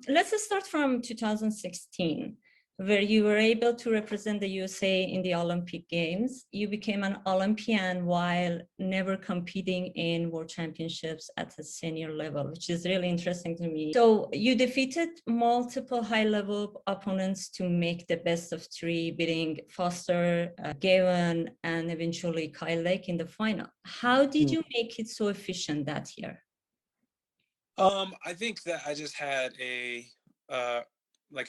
let's start from 2016, where you were able to represent the USA in the Olympic Games. You became an Olympian while never competing in World Championships at a senior level, which is really interesting to me. So you defeated multiple high-level opponents to make the best of three, beating Foster, Gavin, and eventually Lake in the final. How did you make it so efficient that year? I think that I just had a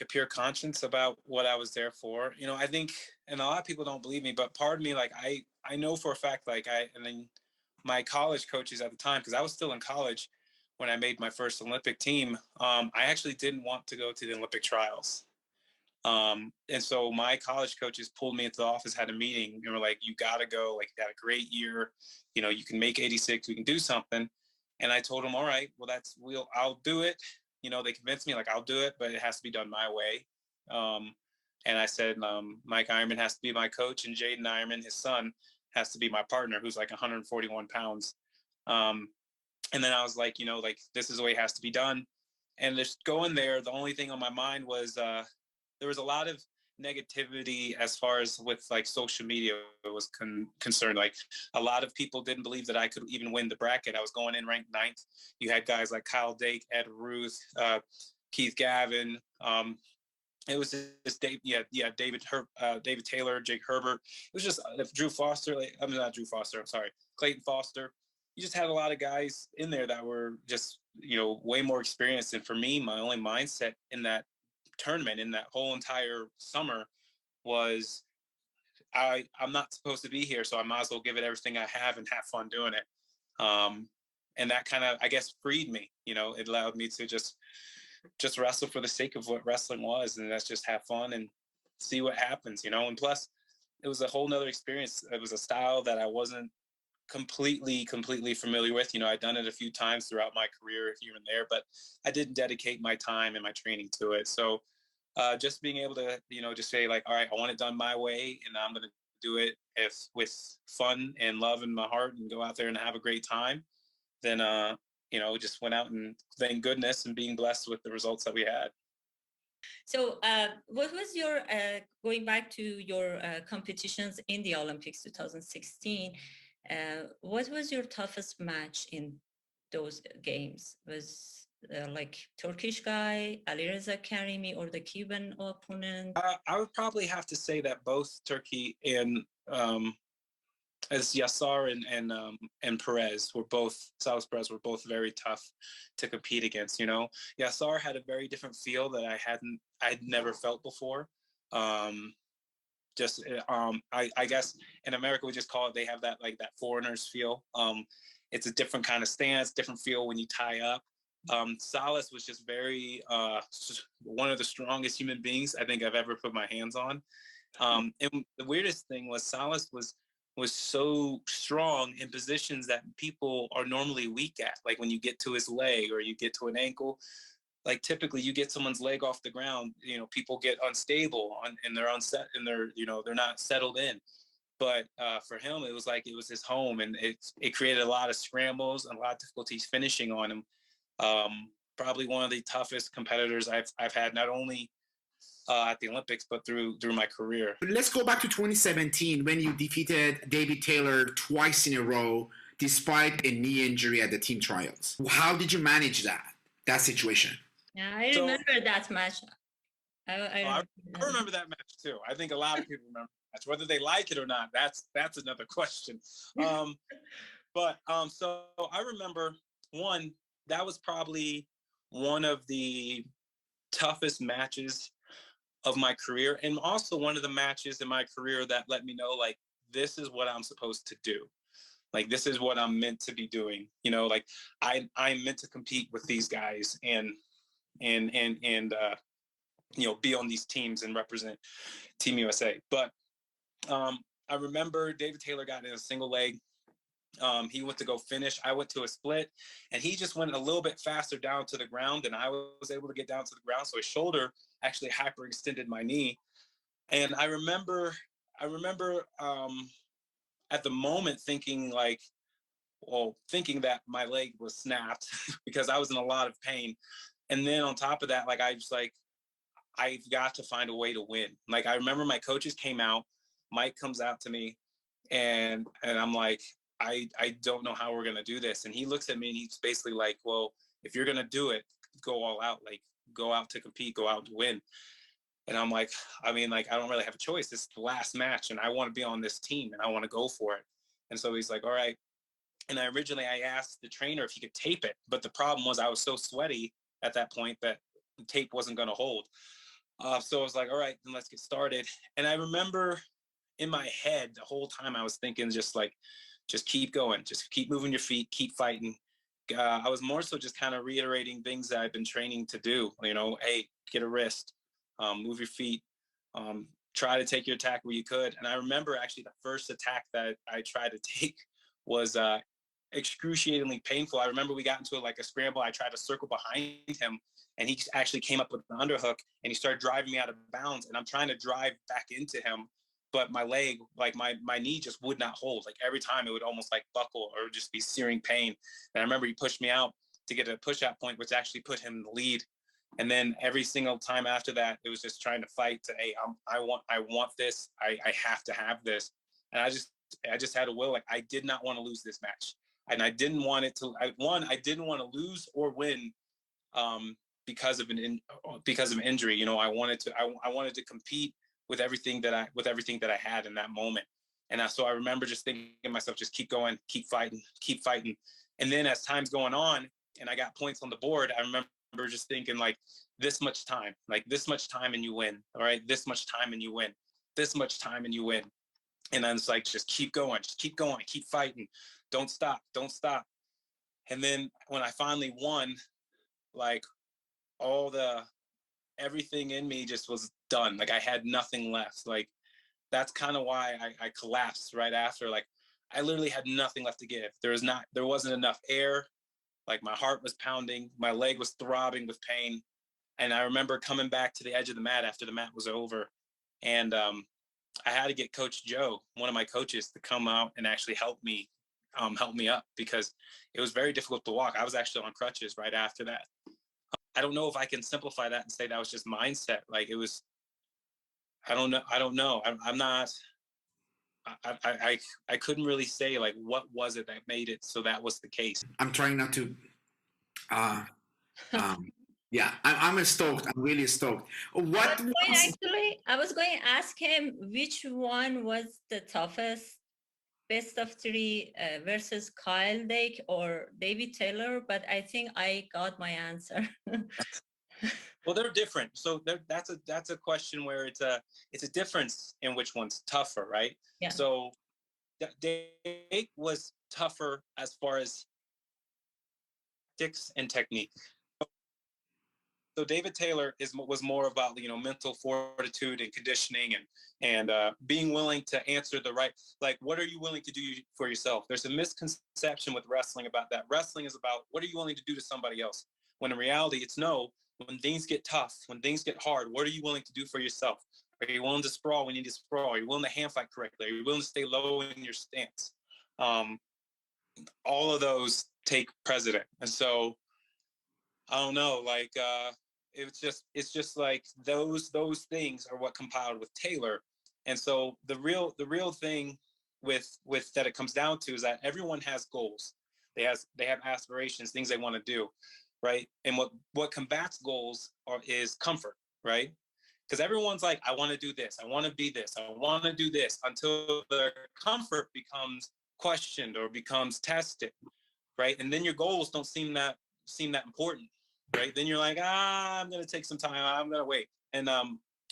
pure conscience about what I was there for. You know, I think, and a lot of people don't believe me, but part of me, like, I know for a fact, like, and then my college coaches at the time, because I was still in college when I made my first Olympic team, I actually didn't want to go to the Olympic trials. And so my college coaches pulled me into the office, had a meeting, and were like, you got to go, like, you had a great year, you know, you can make 86, we can do something. And I told them, all right, well, I'll do it. You know, they convinced me, like, I'll do it, but it has to be done my way. And I said, Mike Ironman has to be my coach, and Jayden Ironman, his son, has to be my partner, who's like 141 pounds. And then I was like, you know, like, this is the way it has to be done. And just going there, the only thing on my mind was there was a lot of negativity as far as with like social media was concerned. Like, a lot of people didn't believe that I could even win the bracket. I was going in ranked 9th. You had guys like Kyle Dake, Ed Ruth, Keith Gavin. It was just David Taylor, Jake Herbert. It was just Drew Foster. Not Drew Foster. I'm sorry, Clayton Foster. You just had a lot of guys in there that were just, you know, way more experienced. And for me, my only mindset in that tournament, in that whole entire summer, was I'm not supposed to be here, so I might as well give it everything I have and have fun doing it. And that kind of, I guess, freed me. You know, it allowed me to just wrestle for the sake of what wrestling was, and that's just have fun and see what happens, you know. And plus, it was a whole nother experience. It was a style that I wasn't completely familiar with. You know, I'd done it a few times throughout my career here and there, but I didn't dedicate my time and my training to it. So just being able to, you know, just say like, all right, I want it done my way, and I'm going to do it with fun and love in my heart, and go out there and have a great time. Then, you know, just went out and thank goodness and being blessed with the results that we had. So what was your, going back to your competitions in the Olympics 2016, what was your toughest match in those games? Was like Turkish guy, Alireza Kariemi, or the Cuban opponent? I would probably have to say that both Turkey and as Yassar and Perez were both, Salas Perez were both very tough to compete against. You know, Yassar had a very different feel that I'd never felt before. I guess in America we just call it, they have that, like, that foreigners feel. It's a different kind of stance, different feel when you tie up. Salas was just very one of the strongest human beings I think I've ever put my hands on. And the weirdest thing was Salas was so strong in positions that people are normally weak at. Like when you get to his leg or you get to an ankle, like typically you get someone's leg off the ground, you know, people get unstable and they're unset and they're, you know, they're not settled in. But for him, it was like it was his home, and it created a lot of scrambles and a lot of difficulties finishing on him. Probably one of the toughest competitors I've had, not only at the Olympics, but through my career. Let's go back to 2017 when you defeated David Taylor twice in a row, despite a knee injury at the team trials. How did you manage that situation? Yeah, I remember that match. I remember that match too. I think a lot of people remember that match. Whether they like it or not, that's another question. But so I remember that was probably one of the toughest matches of my career, and also one of the matches in my career that let me know, like, this is what I'm supposed to do. Like, this is what I'm meant to be doing. You know, like I'm meant to compete with these guys and you know, be on these teams and represent Team USA. But I remember David Taylor got in a single leg. He went to go finish. I went to a split, and he just went a little bit faster down to the ground than I was able to get down to the ground. So his shoulder actually hyperextended my knee. And I remember at the moment thinking that my leg was snapped because I was in a lot of pain. And then on top of that, like, I just like, I've got to find a way to win. Like, I remember my coaches came out, Mike comes out to me, and I'm like, I don't know how we're going to do this. And he looks at me and he's basically like, well, if you're going to do it, go all out, like go out to compete, go out to win. And I'm like, I mean, like, I don't really have a choice. This is the last match and I want to be on this team and I want to go for it. And so he's like, all right. And I asked the trainer if he could tape it. But the problem was I was so sweaty at that point that the tape wasn't going to hold. So I was like, all right, then let's get started. And I remember in my head the whole time I was thinking just keep going, just keep moving your feet, keep fighting. I was more so just kind of reiterating things that I've been training to do. You know, hey, get a wrist, move your feet, try to take your attack where you could. And I remember actually the first attack that I tried to take was excruciatingly painful. I remember we got into like a scramble. I tried to circle behind him and he actually came up with an underhook and he started driving me out of bounds. And I'm trying to drive back into him, but my leg, like my knee just would not hold. Like every time it would almost like buckle or just be searing pain. And I remember he pushed me out to get a push-out point, which actually put him in the lead. And then every single time after that, it was just trying to fight to, hey, I want this. I have to have this. And I just had a will. Like I did not want to lose this match. And I didn't want it to, I didn't want to lose or win because of injury. You know, I wanted to compete with everything that I had in that moment. And so I remember just thinking to myself, just keep going, keep fighting. And then as time's going on and I got points on the board, I remember just thinking like this much time and you win. All right. This much time and you win. This much time and you win. And then it's like, just keep going, keep fighting. Don't stop. And then when I finally won, like everything in me just was done. Like I had nothing left. Like that's kind of why I collapsed right after. Like I literally had nothing left to give. There wasn't enough air. Like my heart was pounding. My leg was throbbing with pain. And I remember coming back to the edge of the mat after the mat was over. And I had to get Coach Joe, one of my coaches, to come out and actually help me up because it was very difficult to walk. I was actually on crutches right after that. I don't know if I can simplify that and say that was just mindset. Like it was, I don't know. I'm not, I couldn't really say like, what was it that made it so that was the case? I'm trying not to, yeah, I'm stoked. I'm really stoked. I was going to ask him which one was the toughest best of three versus Kyle Dake or David Taylor, but I think I got my answer. Well, they're different. So that's a question where it's a difference in which one's tougher, right? Yeah. So Dake was tougher as far as tactics and technique. So David Taylor was more about, you know, mental fortitude and conditioning and being willing to answer the right, like, what are you willing to do for yourself? There's a misconception with wrestling about that. Wrestling is about what are you willing to do to somebody else? When in reality, it's no. When things get tough, when things get hard, what are you willing to do for yourself? Are you willing to sprawl when you need to sprawl? Are you willing to hand fight correctly? Are you willing to stay low in your stance? All of those take precedent. And so I don't know, like it's just like those things are what compiled with Taylor. And so the real thing with that it comes down to is that everyone has goals. They have aspirations, things they want to do, right? And what combats goals is comfort, right? Because everyone's like, I want to do this, I want to be this, I want to do this, until their comfort becomes questioned or becomes tested, right? And then your goals don't seem that important, right? Then you're like, I'm gonna take some time, I'm gonna wait. And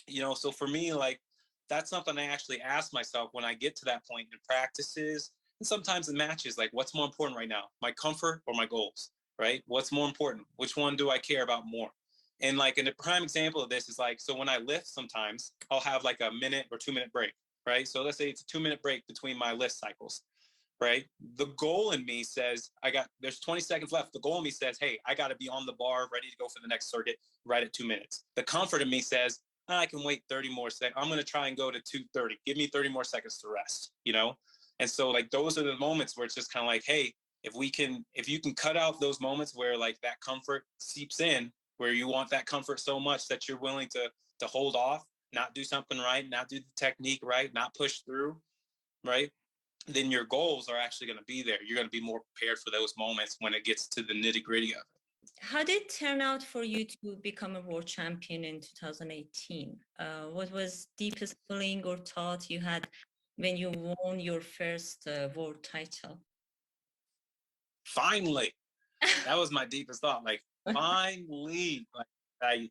you know, so for me, like that's something I actually ask myself when I get to that point in practices and sometimes in matches, like what's more important right now, my comfort or my goals, right? What's more important? Which one do I care about more? And like, and a prime example of this is like, so when I lift, sometimes I'll have like a 1 or 2 minute break, right? So let's say it's a 2 minute break between my lift cycles, right? The goal in me says, there's 20 seconds left. The goal in me says, hey, I got to be on the bar, ready to go for the next circuit right at 2 minutes. The comfort in me says, I can wait 30 more seconds. I'm going to try and go to 2:30. Give me 30 more seconds to rest, you know? And so like, those are the moments where it's just kind of like, hey, if you can cut out those moments where like that comfort seeps in, where you want that comfort so much that you're willing to hold off, not do something right, not do the technique right, not push through, right? Then your goals are actually going to be there. You're going to be more prepared for those moments when it gets to the nitty-gritty of it. How did it turn out for you to become a world champion in 2018? What was deepest feeling or thought you had when you won your first world title? Finally. That was my deepest thought. Like, finally, like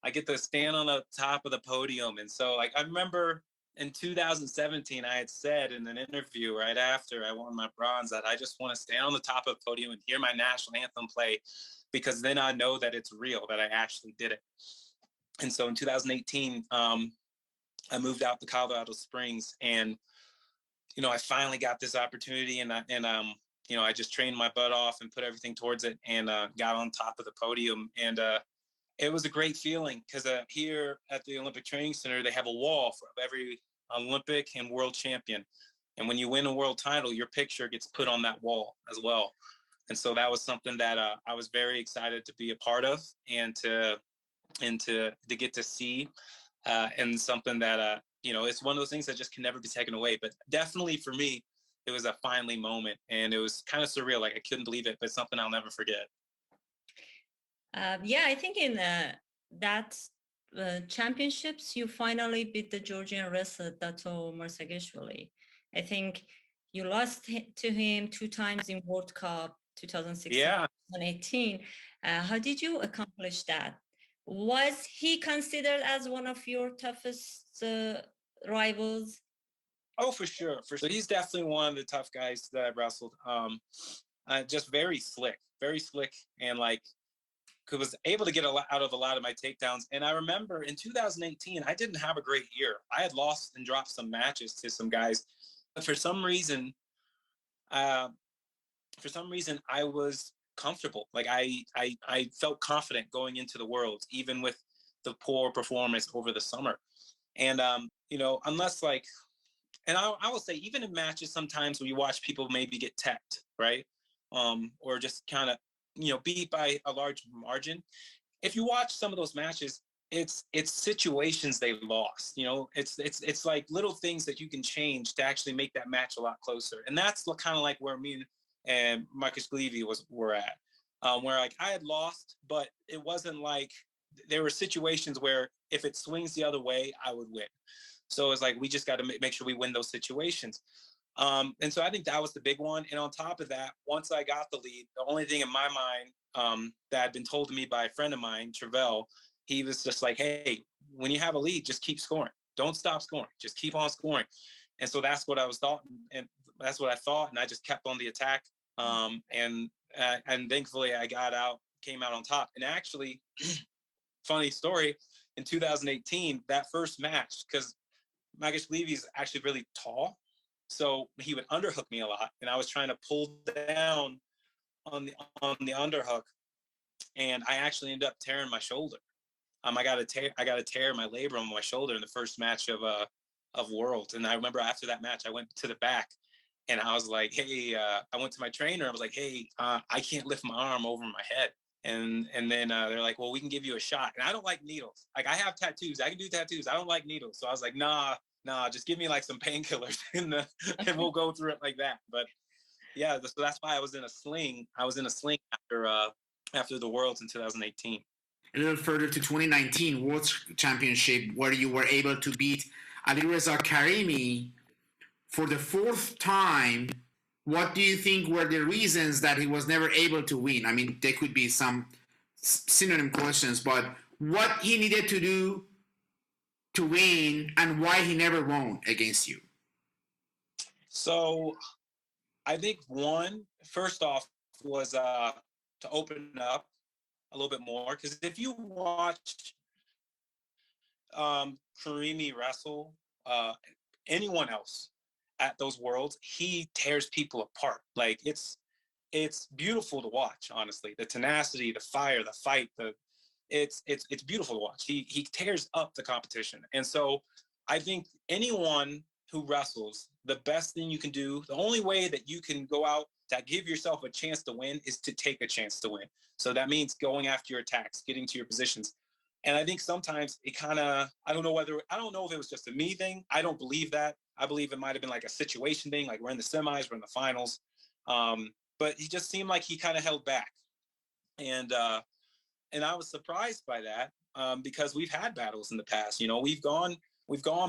I get to stand on the top of the podium. And so, like, I remember in 2017, I had said in an interview right after I won my bronze that I just want to stand on the top of the podium and hear my national anthem play, because then I know that it's real, that I actually did it. And so in 2018, I moved out to Colorado Springs, and, you know, I finally got this opportunity, and you know, I just trained my butt off and put everything towards it, and got on top of the podium. And it was a great feeling, because here at the Olympic Training Center, they have a wall for every Olympic and world champion. And when you win a world title, your picture gets put on that wall as well. And so that was something that I was very excited to be a part of, and to get to see, and something that, you know, it's one of those things that just can never be taken away. But definitely for me, it was a finally moment, and it was kind of surreal. Like, I couldn't believe it, but something I'll never forget. Yeah, I think in that championships, you finally beat the Georgian wrestler Dato Marsagishvili. I think you lost to him 2 times in World Cup 2016, Yeah. 2018. How did you accomplish that? Was he considered as one of your toughest rivals? Oh, for sure, for sure. He's definitely one of the tough guys that I've wrestled. Just very slick, and like, was able to get a lot out of a lot of my takedowns. And I remember in 2018, I didn't have a great year. I had lost and dropped some matches to some guys, but for some reason, I was comfortable. Like, I felt confident going into the Worlds, even with the poor performance over the summer. And you know, unless like. And I will say, even in matches, sometimes when you watch people maybe get teched, right? Or just kind of, you know, beat by a large margin. If you watch some of those matches, it's situations they lost. You know, it's like little things that you can change to actually make that match a lot closer. And that's kind of like where me and Marcus Levy were at, where like I had lost, but it wasn't like, there were situations where if it swings the other way, I would win. So it's like, we just got to make sure we win those situations. And so I think that was the big one. And on top of that, once I got the lead, the only thing in my mind that had been told to me by a friend of mine, Travell, he was just like, hey, when you have a lead, just keep scoring. Don't stop scoring. Just keep on scoring. And so that's what I was thought, and that's what I thought. And I just kept on the attack. And thankfully I came out on top. And actually, funny story, in 2018, that first match, because Magish Levy's actually really tall, so he would underhook me a lot, and I was trying to pull down on the underhook, and I actually ended up tearing my shoulder. I got a tear in my labrum on my shoulder in the first match of Worlds. And I remember after that match, I went to the back, and I was like, hey, I went to my trainer. I was like, hey, I can't lift my arm over my head. And then they're like, well, we can give you a shot. And I don't like needles. Like, I have tattoos. I can do tattoos. I don't like needles. So I was like, nah, just give me like some painkillers and we'll go through it like that. But yeah, so that's why I was in a sling. I was in a sling after the Worlds in 2018. A little further to 2019 World Championship, where you were able to beat Alireza Karimi for the 4th time. What do you think were the reasons that he was never able to win? I mean, there could be some synonym questions, but what he needed to do to win, and why he never won against you? So I think first off, was to open up a little bit more. Because if you watch Kariimi wrestle, anyone else at those Worlds, he tears people apart. Like, it's beautiful to watch, honestly. The tenacity, the fire, the fight, it's beautiful to watch. He tears up the competition. And so I think anyone who wrestles, the best thing you can do, the only way that you can go out To give yourself a chance to win is to take a chance to win. So that means going after your attacks, getting to your positions. And I think sometimes it kind of, I don't know if it was just a me thing. I don't believe that. I believe it might have been like a situation thing, like we're in the semis, we're in the finals. But he just seemed like he kind of held back. And I was surprised by that because we've had battles in the past. You know, we've gone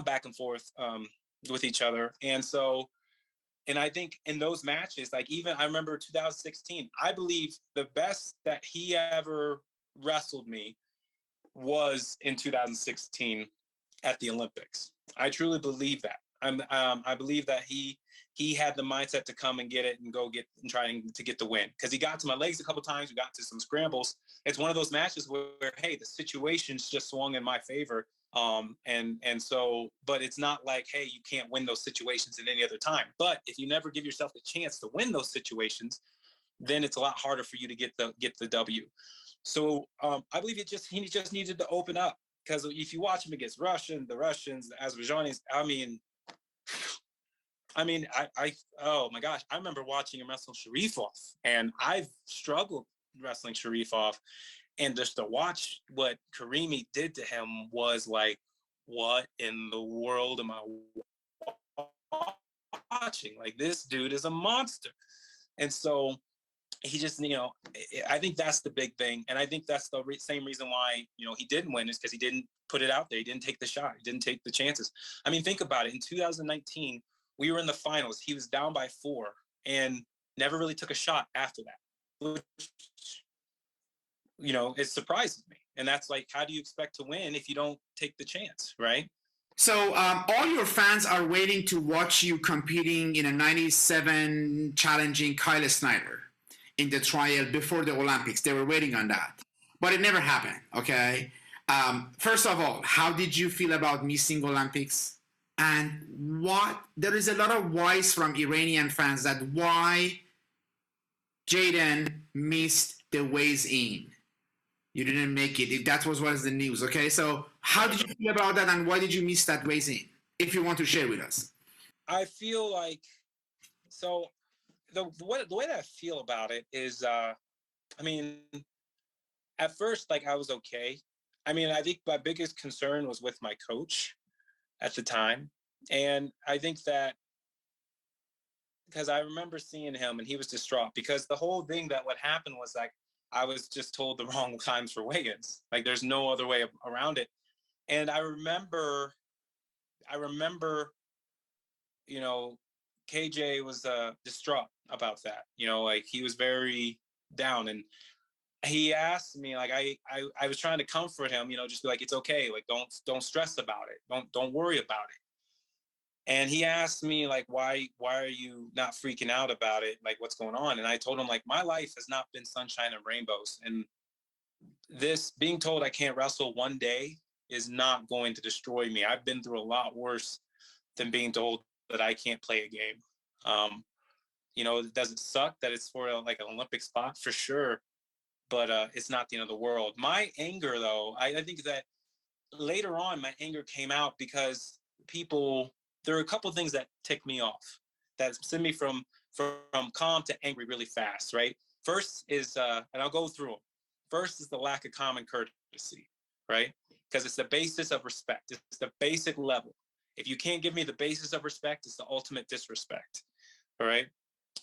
back and forth with each other. And I think in those matches, like even I remember 2016, I believe the best that he ever wrestled me was in 2016 at the Olympics. I truly believe that. I believe that he had the mindset to come and get it and go get and trying to get the win, because he got to my legs a couple of times. We got to some scrambles. It's one of those matches where hey, the situation's just swung in my favor. So, but it's not like, hey, you can't win those situations at any other time. But if you never give yourself the chance to win those situations, then it's a lot harder for you to get the W. So I believe he just needed to open up, because if you watch him against the Russians, the Azerbaijanis, oh my gosh, I remember watching him wrestle Sharifov, and I've struggled wrestling Sharifov. And just to watch what Kariemi did to him was like, what in the world am I watching? Like, this dude is a monster. And so he just, I think that's the big thing. And I think that's the same reason why, he didn't win, is because he didn't put it out there. He didn't take the shot. He didn't take the chances. I mean, think about it. In 2019, we were in the finals. He was down by 4 and never really took a shot after that, which, it surprises me. And that's like, how do you expect to win if you don't take the chance, right? So all your fans are waiting to watch you competing in a 97 challenging Kyle Snyder in the trial before the Olympics. They were waiting on that. But it never happened, okay? First of all, how did you feel about missing Olympics? And there is a lot of whys from Iranian fans that why Jayden missed the weighs in. You didn't make it. That was the news, okay? So how did you feel about that, and why did you miss that weighs in, if you want to share with us? I feel like, so the way that I feel about it is, at first, like, I was okay. I mean, I think my biggest concern was with my coach at the time. And I think that, because I remember seeing him and he was distraught, because the whole thing that what happened was, like, I was just told the wrong times for weigh-ins. Like, there's no other way around it. And I remember, KJ was distraught about that. Like, he was very down, and he asked me, like, I was trying to comfort him, just be like, it's okay. Like, don't stress about it. Don't worry about it. And he asked me, like, why are you not freaking out about it? Like, what's going on? And I told him, like, my life has not been sunshine and rainbows. And this being told I can't wrestle one day is not going to destroy me. I've been through a lot worse than being told that I can't play a game. Does it suck that it's for like an Olympic spot? For sure. But it's not the end of the world. My anger, though, I think that later on, my anger came out because there are a couple of things that tick me off, that send me from calm to angry really fast, right? First is, and I'll go through them. First is the lack of common courtesy, right? Because it's the basis of respect. It's the basic level. If you can't give me the basis of respect, it's the ultimate disrespect, all right?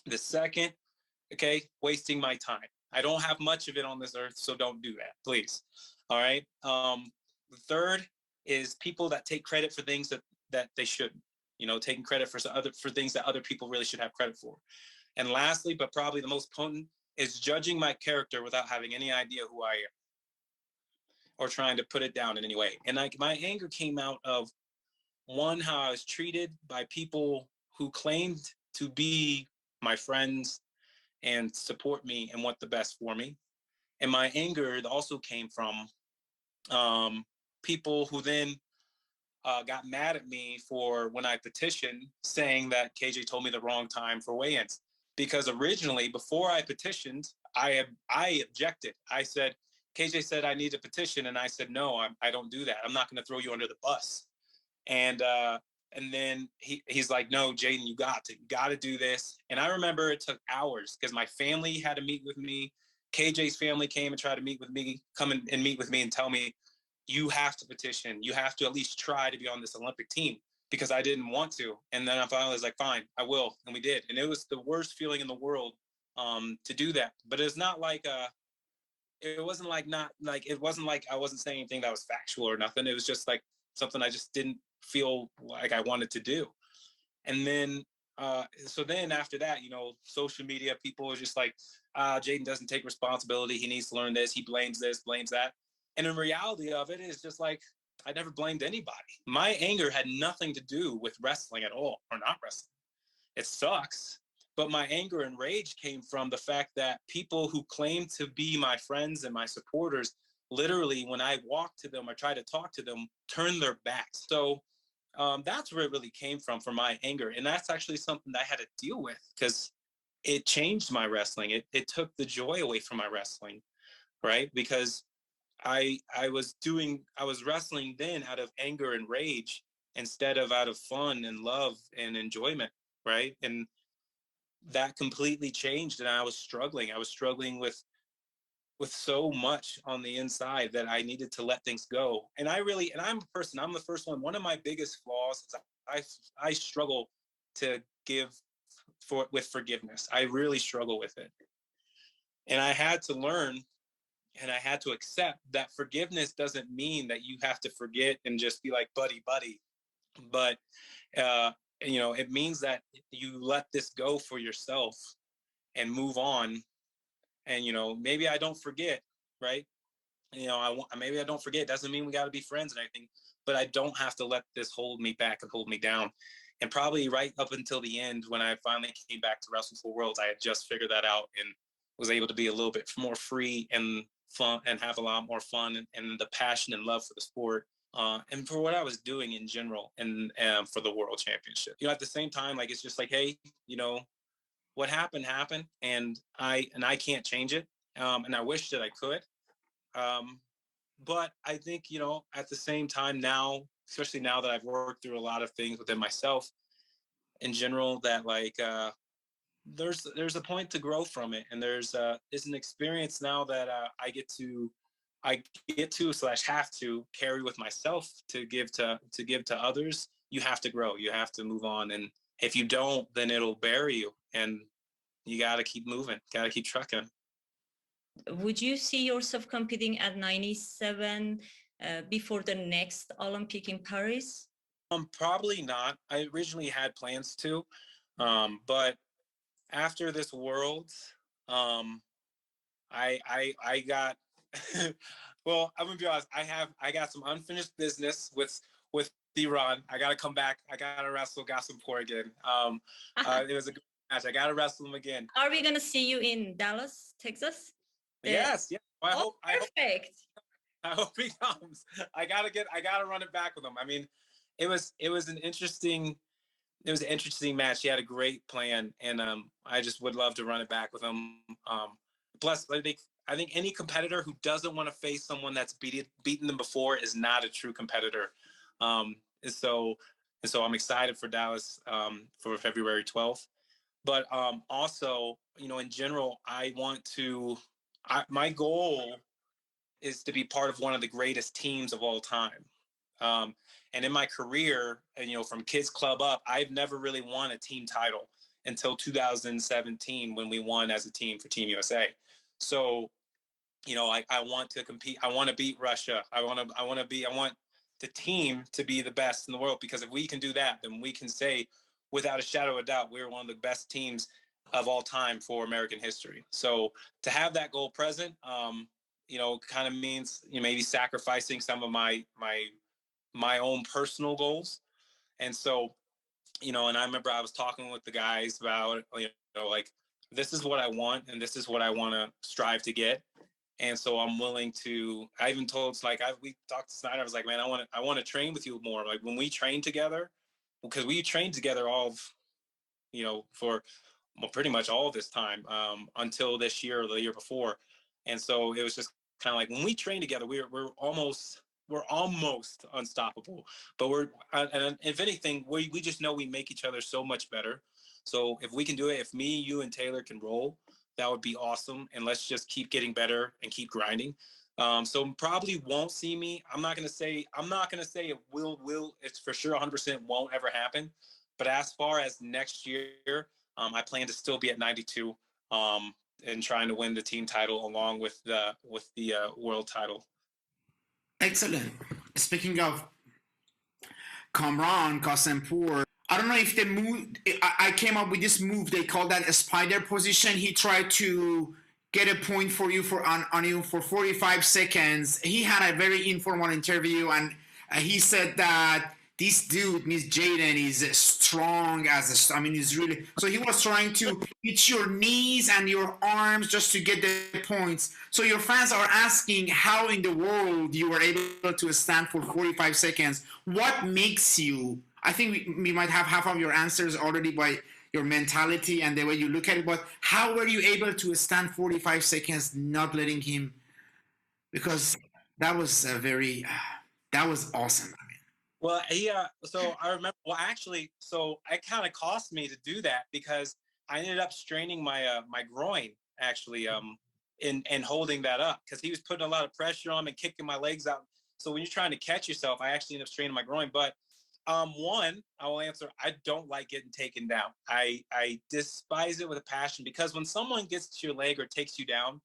The second, okay, wasting my time. I don't have much of it on this earth, so don't do that, please, all right? The third is people that take credit for things that they shouldn't, taking credit for things that other people really should have credit for. And lastly, but probably the most potent, is judging my character without having any idea who I am or trying to put it down in any way. And like, my anger came out of, one, how I was treated by people who claimed to be my friends and support me and want the best for me. And my anger also came from people who then got mad at me for when I petitioned, saying that KJ told me the wrong time for weigh-ins. Because originally, before I petitioned, I objected. I said, KJ said I need a petition, and I said, no, I don't do that. I'm not going to throw you under the bus. And And then he's like, no, Jayden, you got to do this. And I remember it took hours because my family had to meet with me. KJ's family came and tried to meet with me, come and meet with me and tell me, you have to petition. You have to at least try to be on this Olympic team, because I didn't want to. And then I finally was like, fine, I will. And we did. And it was the worst feeling in the world to do that. But it's not like, it wasn't like I wasn't saying anything that was factual or nothing. It was just like something I just didn't feel like I wanted to do. And then, so then after that, you know, social media, people were just like, Jayden doesn't take responsibility. He needs to learn this. He blames this, blames that. And in reality of it is just like, I never blamed anybody. My anger had nothing to do with wrestling at all, or not wrestling. It sucks. But my anger and rage came from the fact that people who claim to be my friends and my supporters, literally, when I walk to them or try to talk to them, turn their backs. So that's where it really came from for my anger. And that's actually something that I had to deal with, because it changed my wrestling. It took the joy away from my wrestling, right? Because I was wrestling then out of anger and rage instead of out of fun and love and enjoyment, right? And that completely changed, and I was struggling with so much on the inside that I needed to let things go. And I'm the first one of my biggest flaws is I struggle to give with forgiveness. I really struggle with it. And I had to learn, and I had to accept that forgiveness doesn't mean that you have to forget and just be like buddy buddy, but you know, it means that you let this go for yourself and move on. And you know, maybe I don't forget, right? You know, maybe I don't forget. Doesn't mean we got to be friends and everything, but I don't have to let this hold me back and hold me down. And probably right up until the end, when I finally came back to Wrestle for Worlds, I had just figured that out and was able to be a little bit more free and fun and have a lot more fun, and the passion and love for the sport. And for what I was doing in general, and for the World Championship, you know, at the same time, like, it's just like, hey, you know, what happened, and I can't change it, and I wish that I could, but I think, you know, at the same time now, especially now that I've worked through a lot of things within myself in general, that like there's a point to grow from it, and there's an experience now that I get to / have to carry with myself to give to others. You have to grow, you have to move on, and if you don't, then it'll bury you, and you got to keep moving, got to keep trucking. Would you see yourself competing at 97 before the next Olympic in Paris? Probably not. I originally had plans to, but after this Worlds, I got well, I'm gonna be honest. I got some unfinished business with Iran. I gotta come back. I gotta wrestle Qasempor again. It was a good match. I gotta wrestle him again. Are we gonna see you in Dallas, Texas? Yes. Well, perfect. I hope he comes. I gotta run it back with him. I mean, it was an interesting match. He had a great plan, and I just would love to run it back with him. Plus, I think any competitor who doesn't want to face someone that's beaten them before is not a true competitor. And so I'm excited for Dallas for February 12th. But also, you know, in general, my goal is to be part of one of the greatest teams of all time. And in my career, and, you know, from kids club up, I've never really won a team title until 2017, when we won as a team for Team USA. So, you know, I want to compete. I want to beat Russia. I want the team to be the best in the world, because if we can do that, then we can say without a shadow of a doubt, we're one of the best teams of all time for American history. So to have that goal present, you know, kind of means, you know, maybe sacrificing some of my own personal goals. And so, you know, and I remember I was talking with the guys about, you know, like, this is what I want, and this is what I want to strive to get. And so I'm willing to, I even told, like, we talked to Snyder, I was like, man, I want to train with you more. Like, when we train together, because we trained together all, you know, for pretty much all this time, until this year or the year before. And so it was just kind of like, when we train together, we're almost we're almost unstoppable, but and if anything, we just know we make each other so much better. So if we can do it, if me, you, and Taylor can roll, that would be awesome. And let's just keep getting better and keep grinding. So probably won't see me. I'm not gonna say it will. It's for sure 100% won't ever happen. But as far as next year, I plan to still be at 92 and trying to win the team title along with the world title. Excellent. Speaking of Kamaran, Qasempur, I don't know if the move, I came up with this move, they call that a spider position. He tried to get a point for you on you for 45 seconds. He had a very informal interview, and he said that this dude, Miss Jayden, is strong he's really, so he was trying to hit your knees and your arms just to get the points. So your fans are asking how in the world you were able to stand for 45 seconds. What makes you, I think we might have half of your answers already by your mentality and the way you look at it, but how were you able to stand 45 seconds not letting him, because that was that was awesome. Well, so I remember, so it kind of cost me to do that because I ended up straining my my groin actually in holding that up, because he was putting a lot of pressure on me and kicking my legs out. So when you're trying to catch yourself, I actually ended up straining my groin. But one, I will answer, I don't like getting taken down. I despise it with a passion, because when someone gets to your leg or takes you down,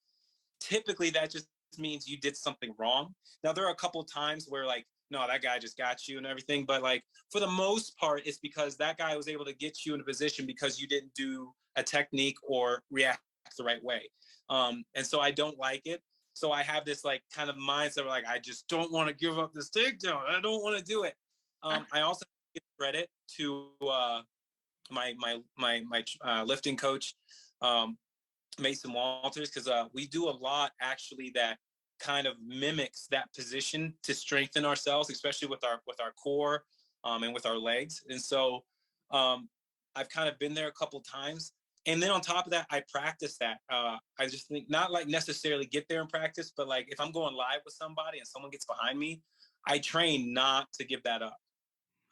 typically that just means you did something wrong. Now, there are a couple of times where like, no, that guy just got you and everything. But like, for the most part, it's because that guy was able to get you in a position because you didn't do a technique or react the right way. And so I don't like it. So I have this like kind of mindset of like, I just don't want to give up this takedown. I don't want to do it. I also give credit to my lifting coach, Mason Walters, because we do a lot actually that kind of mimics that position to strengthen ourselves, especially with our core and with our legs. And so I've kind of been there a couple times. And then on top of that, I practice that. I just think not like necessarily get there and practice, but like if I'm going live with somebody and someone gets behind me, I train not to give that up.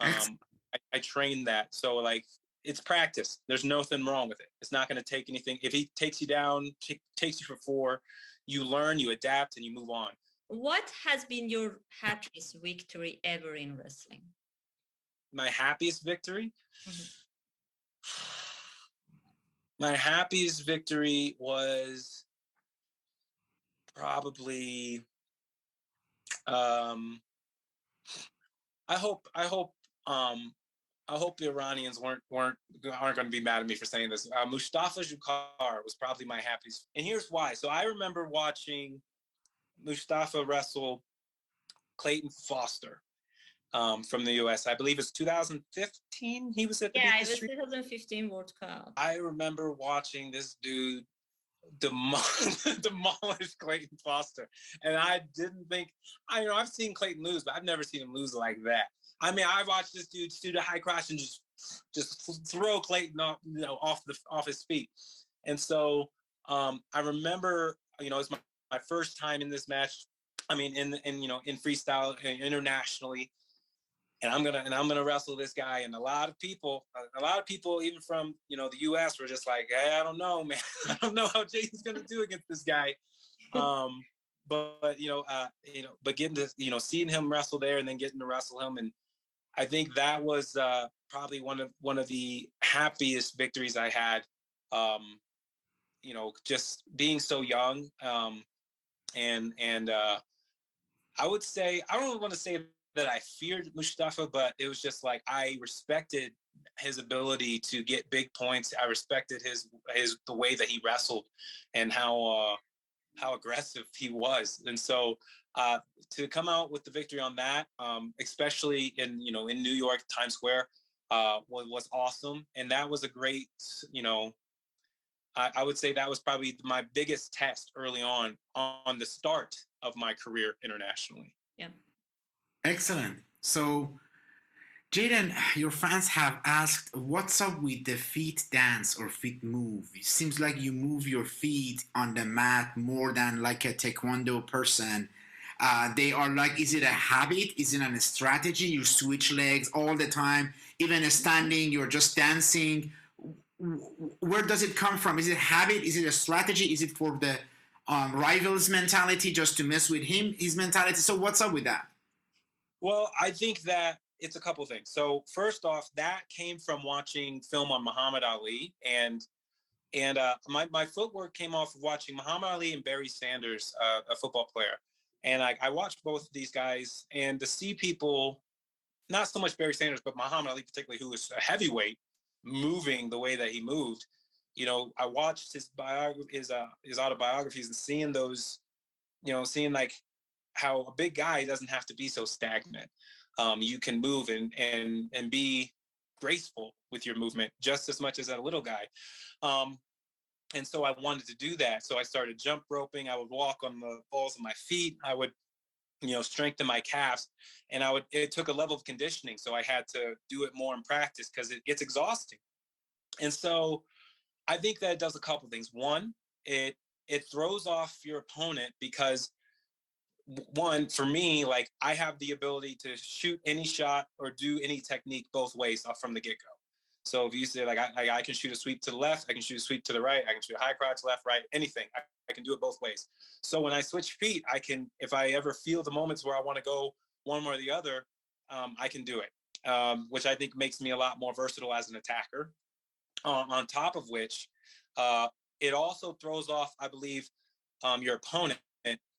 I train that. So like, it's practice. There's nothing wrong with it. It's not going to take anything. If he takes you down, takes you for 4, you learn, you adapt, and you move on. What has been your happiest victory ever in wrestling? My happiest victory? Mm-hmm. My happiest victory was probably, I hope the Iranians aren't going to be mad at me for saying this. Mustafa Zukar was probably my happiest. And here's why. So I remember watching Mustafa wrestle Clayton Foster from the U.S. I believe it's 2015. He was at the it was 2015 World Cup. I remember watching this dude demolish Clayton Foster, and I didn't think. I've seen Clayton lose, but I've never seen him lose like that. I mean, I watched this dude do the high cross and just throw Clayton off his feet. And so I remember, it's my first time in this match. I mean, in freestyle internationally, and I'm gonna wrestle this guy. And a lot of people, even from the U.S. were just like, hey, I don't know, man. I don't know how Jason's gonna do against this guy. But getting to seeing him wrestle there and then getting to wrestle him, and I think that was probably one of the happiest victories I had. Just being so young, and I would say, I don't want to say that I feared Mustafa, but it was just like I respected his ability to get big points. I respected the way that he wrestled and how aggressive he was. And so to come out with the victory on that, especially in New York, Times Square, was awesome. And that was a great, I would say that was probably my biggest test early on the start of my career internationally. Yeah. Excellent. So, Jayden, your fans have asked, what's up with the feet dance or feet move? It seems like you move your feet on the mat more than like a taekwondo person. They are like, is it a habit? Is it a strategy? You switch legs all the time, even standing, you're just dancing. Where does it come from? Is it habit? Is it a strategy? Is it for the rival's mentality, just to mess with his mentality? So what's up with that? Well, I think that it's a couple things. So first off, that came from watching film on Muhammad Ali, and my footwork came off of watching Muhammad Ali and Barry Sanders, a football player. And I watched both of these guys, and to see people, not so much Barry Sanders, but Muhammad Ali particularly, who was a heavyweight, moving the way that he moved. You know, I watched his autobiographies, and seeing those, you know, seeing like how a big guy doesn't have to be so stagnant. You can move and be graceful with your movement just as much as a little guy. And so I wanted to do that. So I started jump roping. I would walk on the balls of my feet. I would, you know, strengthen my calves, and it took a level of conditioning. So I had to do it more in practice because it gets exhausting. And so I think that it does a couple things. One, it throws off your opponent because, one, for me, like, I have the ability to shoot any shot or do any technique both ways from the get-go. So if you say, like, I can shoot a sweep to the left, I can shoot a sweep to the right, I can shoot a high crotch, left, right, anything. I can do it both ways. So when I switch feet, I can, if I ever feel the moments where I want to go one or the other, I can do it, which I think makes me a lot more versatile as an attacker. On top of which, it also throws off, I believe, your opponent,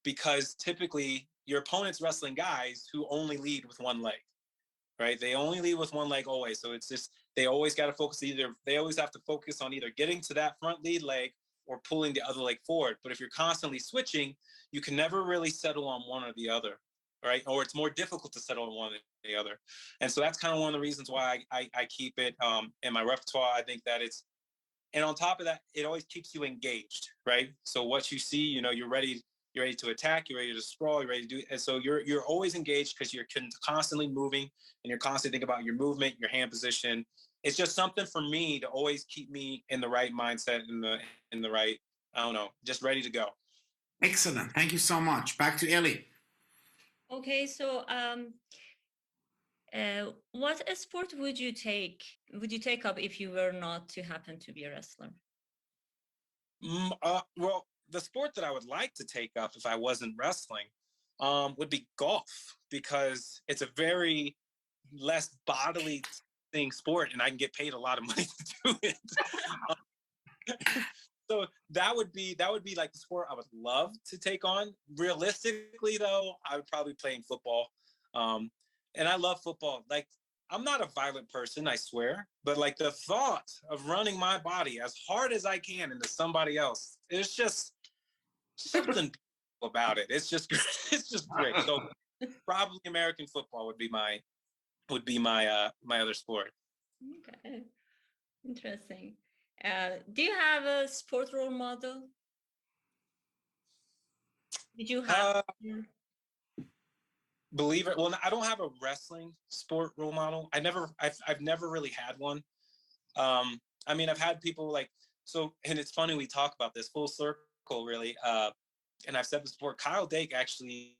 because typically your opponent's wrestling guys who only lead with one leg. Right? They only lead with one leg always. So it's just, they always got to focus they always have to focus on either getting to that front lead leg or pulling the other leg forward. But if you're constantly switching, you can never really settle on one or the other, right? Or it's more difficult to settle on one or the other. And so that's kind of one of the reasons why I keep it in my repertoire. I think that and on top of that, it always keeps you engaged, right? So what you see, you know, you're ready to attack, you're ready to sprawl, you're ready to do it. And so you're always engaged because you're constantly moving, and you're constantly thinking about your movement, your hand position. It's just something for me to always keep me in the right mindset, in the right, I don't know, just ready to go. Excellent. Thank you so much. Back to Ellie. Okay, so what sport would you take up if you were not to happen to be a wrestler? Well, the sport that I would like to take up if I wasn't wrestling would be golf, because it's a very less bodily thing sport, and I can get paid a lot of money to do it. So that would be like the sport I would love to take on. Realistically, though, I would probably be playing football. And I love football. Like, I'm not a violent person, I swear, but like the thought of running my body as hard as I can into somebody else, it's just something about it. It's just great. So probably American football would be my other sport. Okay, interesting. Do you have a sport role model? Did you have? Believe it. Well, I don't have a wrestling sport role model. I've never really had one. I mean, I've had people like, so, and it's funny we talk about this full circle, really. And I've said this before. Kyle Dake actually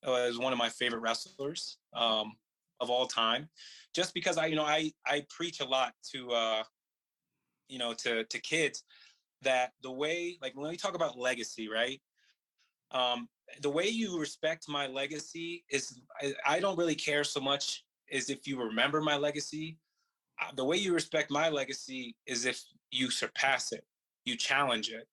is one of my favorite wrestlers of all time, just because I preach a lot to to kids that the way, like, when we talk about legacy, right? The way you respect my legacy is, I don't really care so much as if you remember my legacy. The way you respect my legacy is if you surpass it, you challenge it.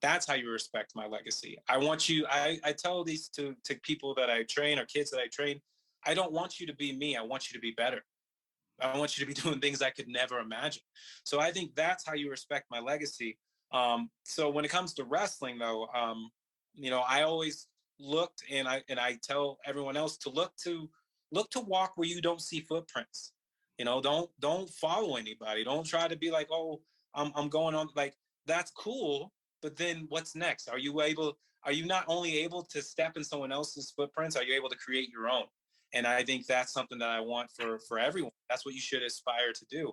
That's how you respect my legacy. I tell these to people that I train, or kids that I train, I don't want you to be me. I want you to be better. I want you to be doing things I could never imagine. So I think that's how you respect my legacy. So when it comes to wrestling, though, I always looked, and I tell everyone else to look to walk where you don't see footprints. Don't follow anybody. Don't try to be like, oh, I'm going on, like, that's cool, but then what's next? Are you not only able to step in someone else's footprints, are you able to create your own? And I think that's something that I want for everyone. That's what you should aspire to do.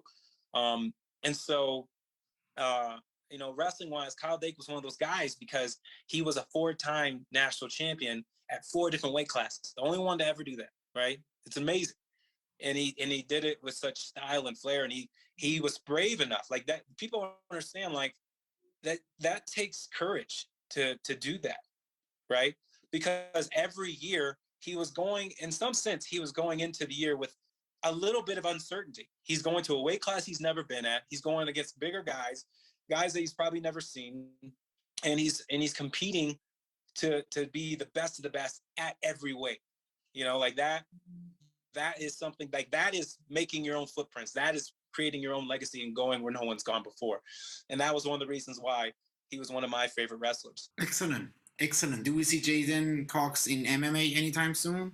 And so, wrestling wise, Kyle Dake was one of those guys, because he was a 4-time national champion at 4 different weight classes. The only one to ever do that, right? It's amazing. And he did it with such style and flair, and he was brave enough. Like that, people don't understand, like that takes courage to do that, right? Because every year he was going, in some sense, he was going into the year with a little bit of uncertainty. He's going to a weight class he's never been at. He's going against bigger guys that he's probably never seen, and he's competing to be the best of the best at every weight. You know, like that is something, like that is making your own footprints. That is creating your own legacy and going where no one's gone before. And that was one of the reasons why he was one of my favorite wrestlers. Excellent. Do we see Jayden Cox in MMA anytime soon?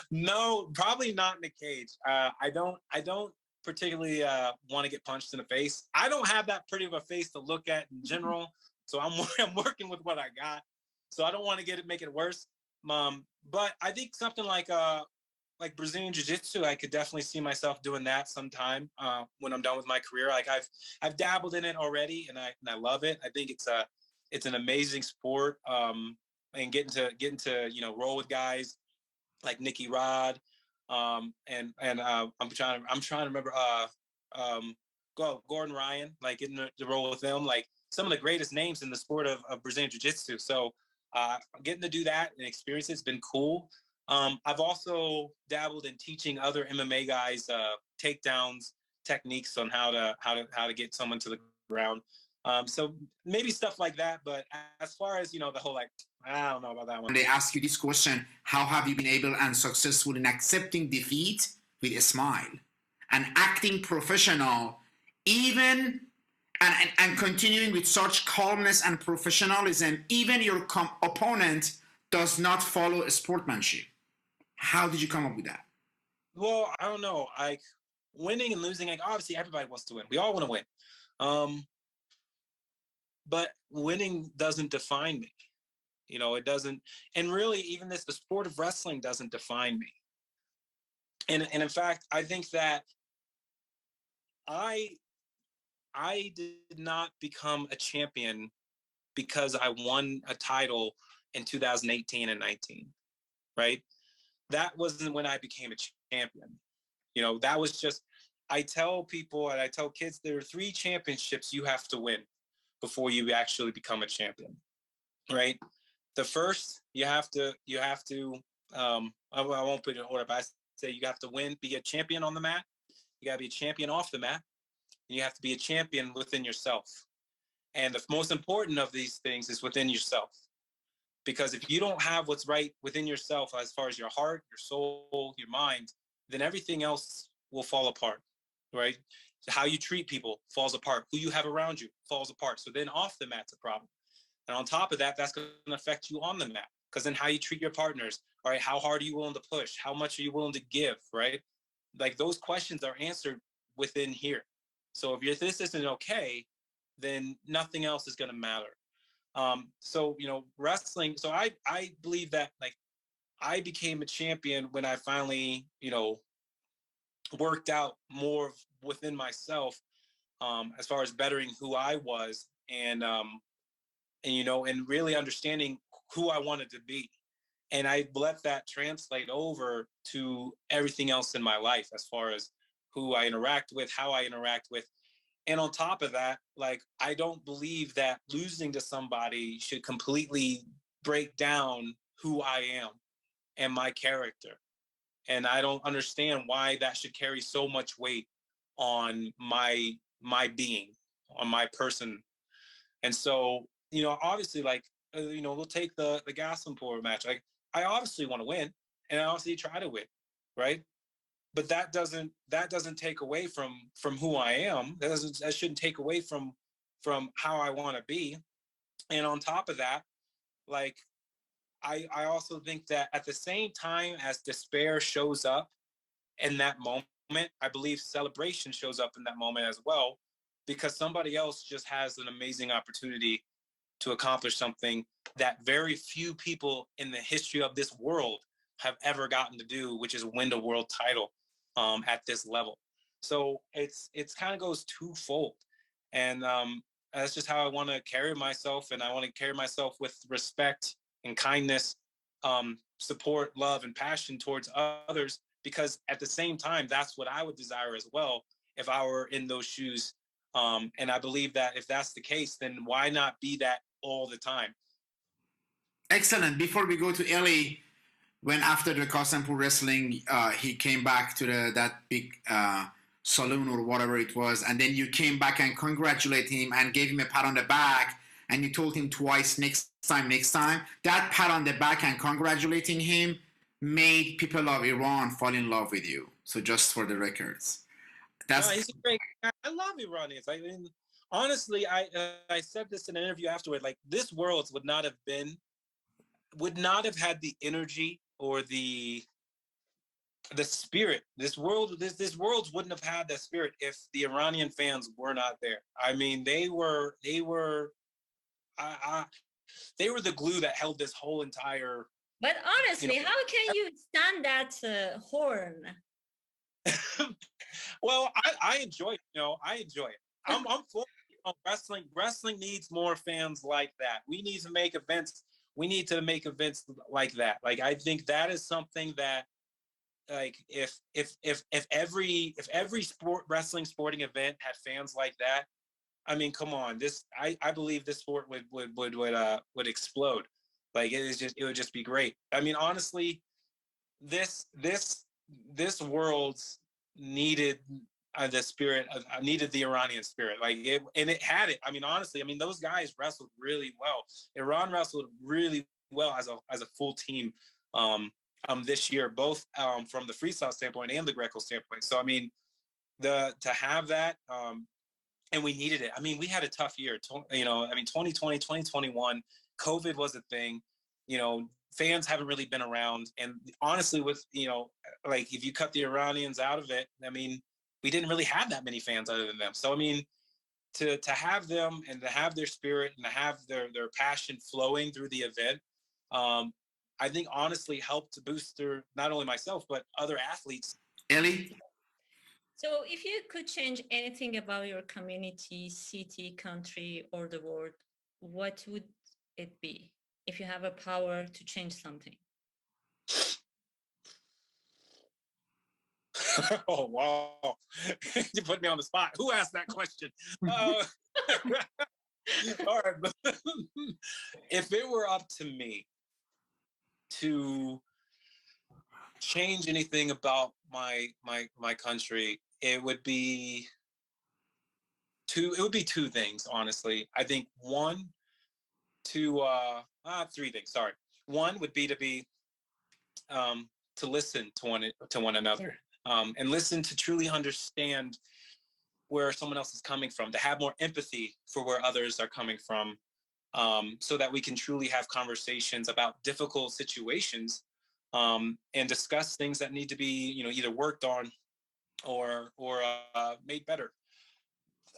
No, probably not in the cage. I don't particularly want to get punched in the face. I don't have that pretty of a face to look at in general. So I'm working with what I got. So I don't want to make it worse. But I think something like Brazilian Jiu-Jitsu, I could definitely see myself doing that sometime when I'm done with my career. Like I've dabbled in it already, and I love it. I think it's an amazing sport. And getting to roll with guys like Nicky Rod, and I'm trying to remember Gordon Ryan, like getting to roll with them, like some of the greatest names in the sport of Brazilian Jiu-Jitsu. So getting to do that and experience it's been cool. I've also dabbled in teaching other MMA guys takedowns, techniques on how to get someone to the ground. So maybe stuff like that. But as far as the whole, like, I don't know about that one. When they ask you this question, how have you been able and successful in accepting defeat with a smile and acting professional, even and continuing with such calmness and professionalism, even your opponent does not follow sportsmanship? How did you come up with that? Well, I don't know. Like winning and losing, like obviously everybody wants to win. We all want to win. But winning doesn't define me. It doesn't. And really, even the sport of wrestling doesn't define me. And in fact, I think that I did not become a champion because I won a title in 2018 and 19, right? That wasn't when I became a champion. That was just, I tell people and I tell kids, there are 3 championships you have to win before you actually become a champion, right? The first, you have to I won't put it in order, but I say you have to be a champion on the mat. You got to be a champion off the mat. And you have to be a champion within yourself. And the most important of these things is within yourself. Because if you don't have what's right within yourself, as far as your heart, your soul, your mind, then everything else will fall apart, right? How you treat people falls apart. Who you have around you falls apart. So then off the mat's a problem. And on top of that, that's going to affect you on the mat. Because then how you treat your partners, all right, how hard are you willing to push? How much are you willing to give, right? Like those questions are answered within here. So if this isn't okay, then nothing else is going to matter. So, wrestling, so I believe that like I became a champion when I finally, worked out more within myself as far as bettering who I was and really understanding who I wanted to be. And I let that translate over to everything else in my life as far as who I interact with, how I interact with. And on top of that, like, I don't believe that losing to somebody should completely break down who I am and my character. And I don't understand why that should carry so much weight on my being, on my person. And so, obviously, like, we'll take the Qasempor match. Like, I obviously want to win, and I obviously try to win, right? But that doesn't take away from who I am. That shouldn't take away from how I want to be. And on top of that, like, I also think that at the same time as despair shows up in that moment, I believe celebration shows up in that moment as well, because somebody else just has an amazing opportunity to accomplish something that very few people in the history of this world have ever gotten to do, which is win the world title at this level. So it's kind of goes twofold. And that's just how I want to carry myself. And I want to carry myself with respect and kindness, support, love, and passion towards others, because at the same time, that's what I would desire as well if I were in those shoes. And I believe that if that's the case, then why not be that all the time? Excellent. Before we go to Ellie, when after the Qasempur wrestling, he came back to that big saloon or whatever it was, and then you came back and congratulated him and gave him a pat on the back, and you told him twice, next time. That pat on the back and congratulating him made people of Iran fall in love with you. So just for the records. He's a great guy. I love Iranians. I mean, honestly, I said this in an interview afterward, like this world would not have had the energy or the spirit. This world wouldn't have had that spirit if the Iranian fans were not there. I mean, they were the glue that held this whole entire. But honestly, how can you stand that horn? Well, I enjoy it. I enjoy it. I'm for wrestling. Wrestling needs more fans like that. We need to make events. We need to make events like that. Like, I think that is something that, like, if every wrestling sporting event had fans like that, I mean, come on, I believe this sport would explode. Like, it would just be great. I mean, honestly, this world needed the spirit. Needed the Iranian spirit. Like, it had it. I mean, honestly, I mean, those guys wrestled really well. Iran wrestled really well as a full team. This year, both from the freestyle standpoint and the Greco standpoint. So, I mean, to have that, and we needed it. I mean, we had a tough year. 2020, 2021, COVID was a thing. Fans haven't really been around. And honestly, with, like, if you cut the Iranians out of it, I mean, we didn't really have that many fans other than them. So, I mean, to have them and to have their spirit and to have their passion flowing through the event, I think honestly helped to boost not only myself, but other athletes. Ellie? So if you could change anything about your community, city, country, or the world, what would it be if you have a power to change something? Oh, wow. You put me on the spot. Who asked that question? All right. If it were up to me to change anything about my country, it would be two things, honestly. I think three things, sorry. One would be to listen to one another, and listen to truly understand where someone else is coming from, to have more empathy for where others are coming from, so that we can truly have conversations about difficult situations, and discuss things that need to be, either worked on or made better.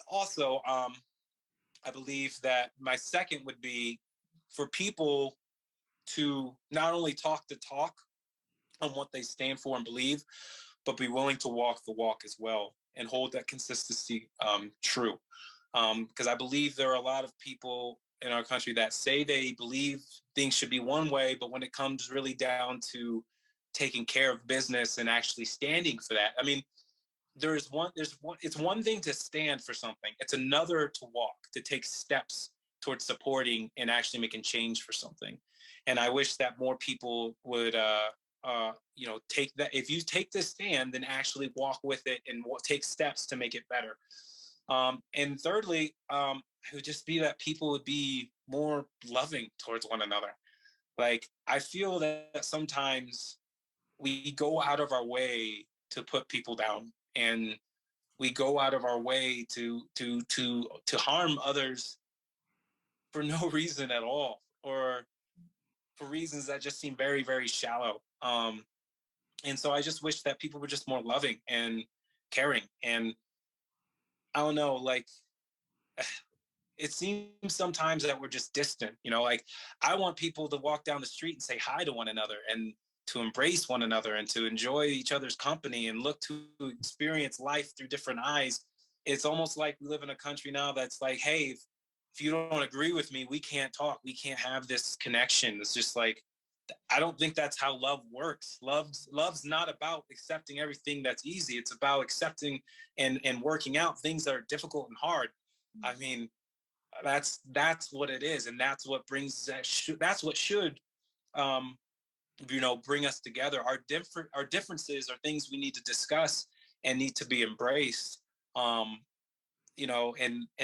Also, I believe that my second would be for people to not only talk the talk on what they stand for and believe, but be willing to walk the walk as well and hold that consistency true. Because I believe there are a lot of people in our country that say they believe things should be one way, but when it comes really down to taking care of business and actually standing for that, I mean, it's one thing to stand for something. It's another to walk, to take steps towards supporting and actually making change for something. And I wish that more people would, take that. If you take this stand, then actually walk with it and take steps to make it better. And thirdly, it would just be that people would be more loving towards one another. Like, I feel that sometimes we go out of our way to put people down, and we go out of our way to harm others for no reason at all, or for reasons that just seem very, very shallow. And so I just wish that people were just more loving and caring. And I don't know, like, it seems sometimes that we're just distant, like, I want people to walk down the street and say hi to one another and to embrace one another and to enjoy each other's company and look to experience life through different eyes. It's almost like we live in a country now that's like, hey, if you don't agree with me, we can't talk. We can't have this connection. It's just like, I don't think that's how love works. Love's not about accepting everything that's easy. It's about accepting and working out things that are difficult and hard. I mean, that's what it is, and that's what brings that's what should bring us together. Our differences are things we need to discuss and need to be embraced. And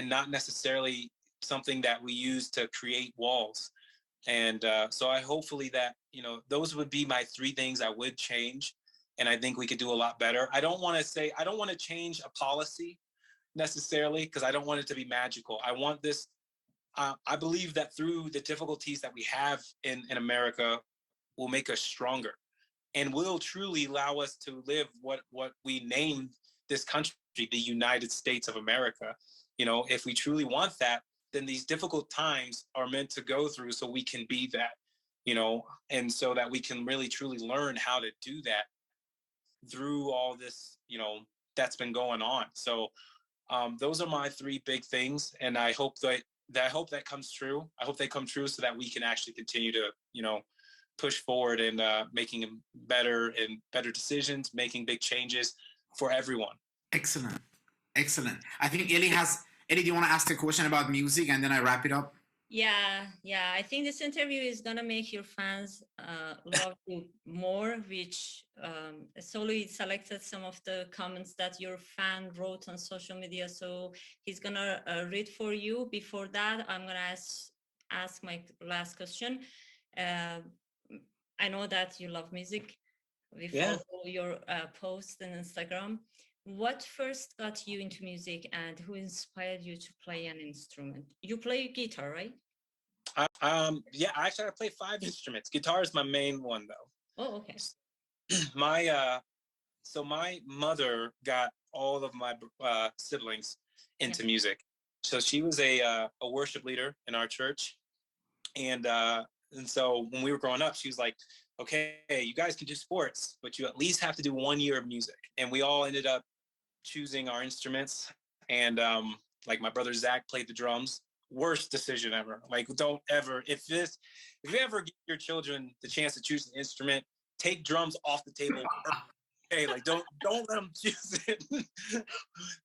not necessarily something that we use to create walls. And so I hopefully that, those would be my 3 things I would change. And I think we could do a lot better. I don't want to change a policy necessarily, because I don't want it to be magical. I want this, I believe that through the difficulties that we have in America will make us stronger and will truly allow us to live what we named this country, the United States of America. If we truly want that, then these difficult times are meant to go through so we can be that, and so that we can really truly learn how to do that through all this, that's been going on. So those are my 3 big things, and I hope that comes true. I hope they come true so that we can actually continue to, push forward and making better decisions, making big changes for everyone. Excellent. I think Ellie, do you want to ask a question about music and then I wrap it up? Yeah. I think this interview is gonna make your fans love you more, which Soli selected some of the comments that your fan wrote on social media, so he's gonna read for you. Before that, I'm gonna ask my last question. I know that you love music. We follow your posts on Instagram. What first got you into music and who inspired you to play an instrument? You play guitar, right? Actually I play 5 instruments. Guitar is my main one though. Oh, okay. So my mother got all of my siblings into music. So she was a worship leader in our church. And so when we were growing up, she was like, okay, you guys can do sports, but you at least have to do 1 year of music. And we all ended up choosing our instruments. And like my brother Zach played the drums. Worst decision ever. Like, don't ever, if you ever give your children the chance to choose an instrument, take drums off the table. Hey, like don't let them choose it.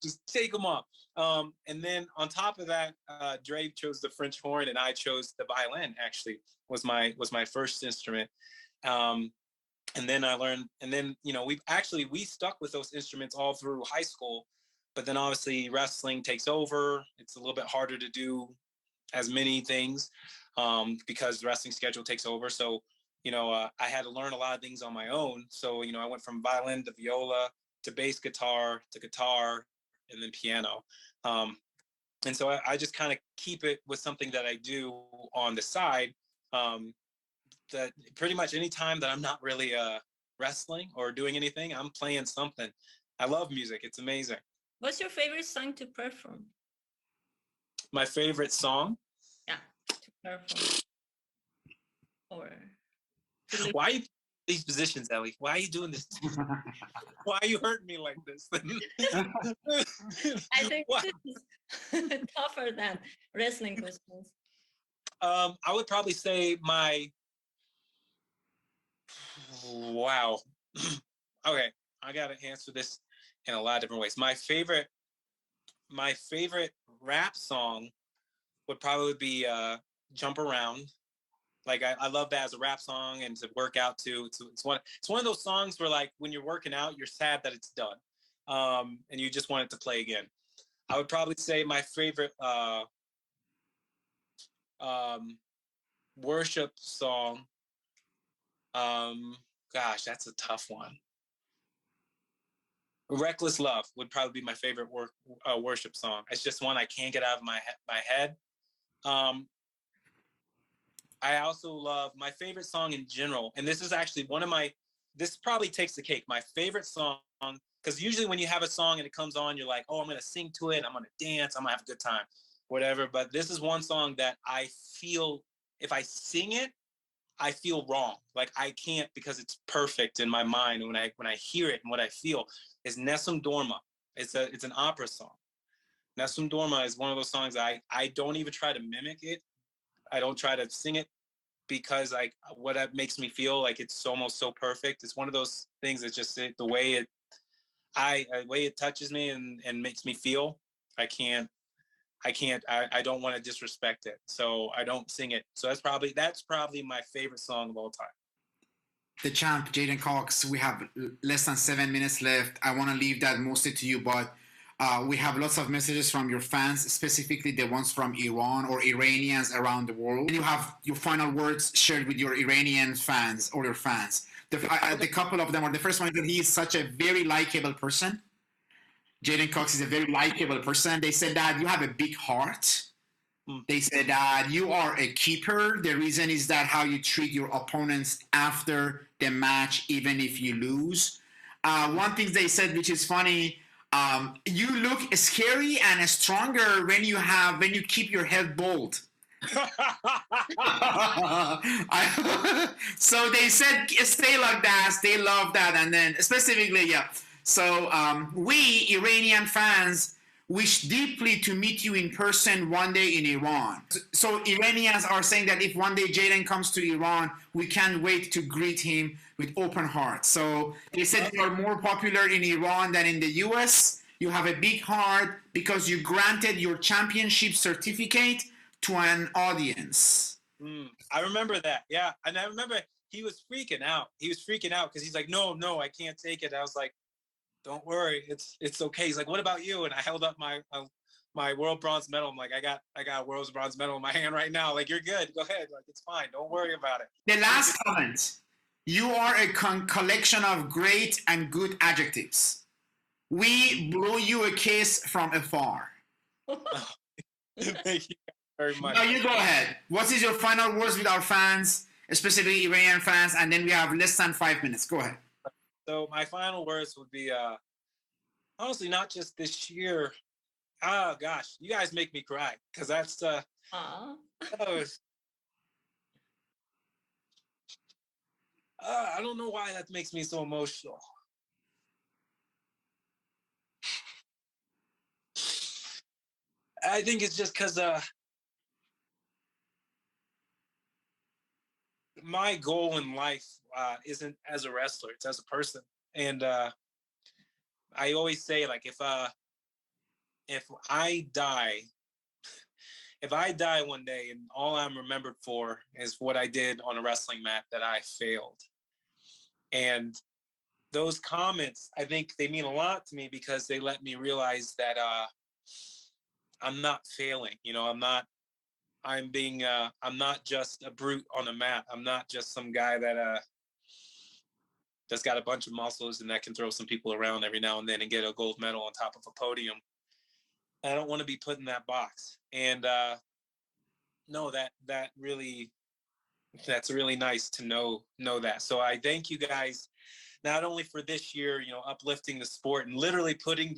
Just take them off. And then on top of that, Dre chose the French horn and I chose the violin. Actually, was my first instrument. And then I learned, and then we stuck with those instruments all through high school. But then obviously wrestling takes over. It's a little bit harder to do as many things because the wrestling schedule takes over. So, I had to learn a lot of things on my own. So, I went from violin to viola to bass guitar to guitar and then piano. And so I just kind of keep it with something that I do on the side. That pretty much any time that I'm not really wrestling or doing anything, I'm playing something. I love music. It's amazing. What's your favorite song to perform? My favorite song? Yeah, to perform. Or why are you these positions, Ellie? Why are you doing this? Why are you hurting me like this? I think this is tougher than wrestling questions. I would probably say wow. Okay, I gotta answer this in a lot of different ways. My favorite rap song would probably be Jump Around. Like I love that as a rap song and to work out to. It's one of those songs where like when you're working out, you're sad that it's done. And you just want it to play again. I would probably say my favorite worship song. Gosh, that's a tough one. Reckless Love would probably be my favorite worship song. It's just one I can't get out of my head. I also love my favorite song in general, and this is actually this probably takes the cake. My favorite song, because usually when you have a song and it comes on, you're like, oh, I'm going to sing to it. I'm going to dance. I'm going to have a good time, whatever. But this is one song that I feel if I sing it, I feel wrong. Like I can't because it's perfect in my mind. And when I hear it and what I feel is Nessun Dorma. It's an opera song. Nessun Dorma is one of those songs I don't even try to mimic it. I don't try to sing it because what it makes me feel like it's almost so perfect. It's one of those things that just the way it touches me and makes me feel. I don't want to disrespect it, so I don't sing it. So that's probably my favorite song of all time. The champ, Jayden Cox, we have less than 7 minutes left. I want to leave that mostly to you, but we have lots of messages from your fans, specifically the ones from Iran or Iranians around the world. You have your final words shared with your Iranian fans or your fans. The couple of them are, the first one is that he is such a very likable person. Jayden Cox is a very likable person. They said that you have a big heart. They said that you are a keeper. The reason is that how you treat your opponents after the match, even if you lose. One thing they said, which is funny, you look scary and stronger when you keep your head bald. So they said stay like that. They love that, and then specifically, yeah. So we Iranian fans wish deeply to meet you in person one day in Iran. So Iranians are saying that if one day Jayden comes to Iran, we can't wait to greet him with open hearts. So they said you are more popular in Iran than in the US. You have a big heart because you granted your championship certificate to an audience. I remember that, yeah. And I remember he was freaking out. Because he's like, no, I can't take it. I was like, don't worry, it's okay. He's like, what about you? And I held up my world bronze medal. I'm like, I got a world bronze medal in my hand right now. Like, you're good. Go ahead. Like, it's fine. Don't worry about it. The last comment. You are a collection of great and good adjectives. We blow you a kiss from afar. Thank you very much. Now you go ahead. What is your final words with our fans, especially Iranian fans? And then we have less than 5 minutes. Go ahead. So my final words would be, honestly, not just this year. Oh gosh, you guys make me cry because that's I don't know why that makes me so emotional. I think it's just because my goal in life isn't as a wrestler; it's as a person. And I always say, like, if I die one day and all I'm remembered for is what I did on a wrestling mat, that I failed. And those comments, I think they mean a lot to me because they let me realize that I'm not failing. You know, I'm not just a brute on a mat. I'm not just some guy that's got a bunch of muscles and that can throw some people around every now and then and get a gold medal on top of a podium. I don't want to be put in that box. And no, that's really nice to know that. So I thank you guys not only for this year, you know, uplifting the sport and literally putting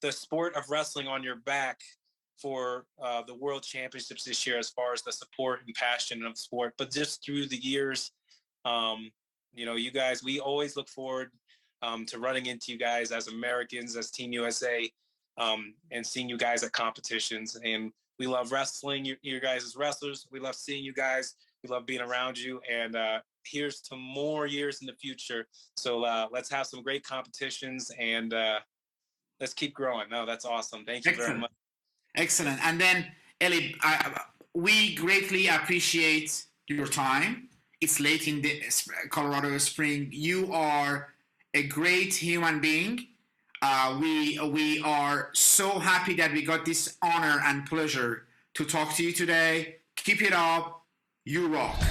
the sport of wrestling on your back for the World Championships this year, as far as the support and passion of sport, but just through the years, you know, you guys, we always look forward to running into you guys as Americans, as Team USA, and seeing you guys at competitions. And we love wrestling you guys as wrestlers. We love seeing you guys. We love being around you. And here's to more years in the future. So let's have some great competitions and let's keep growing. No, that's awesome. Thank you very much. Excellent. And then, Eli, we greatly appreciate your time. It's late in the Colorado spring. You are a great human being. We are so happy that we got this honor and pleasure to talk to you today. Keep it up. You rock.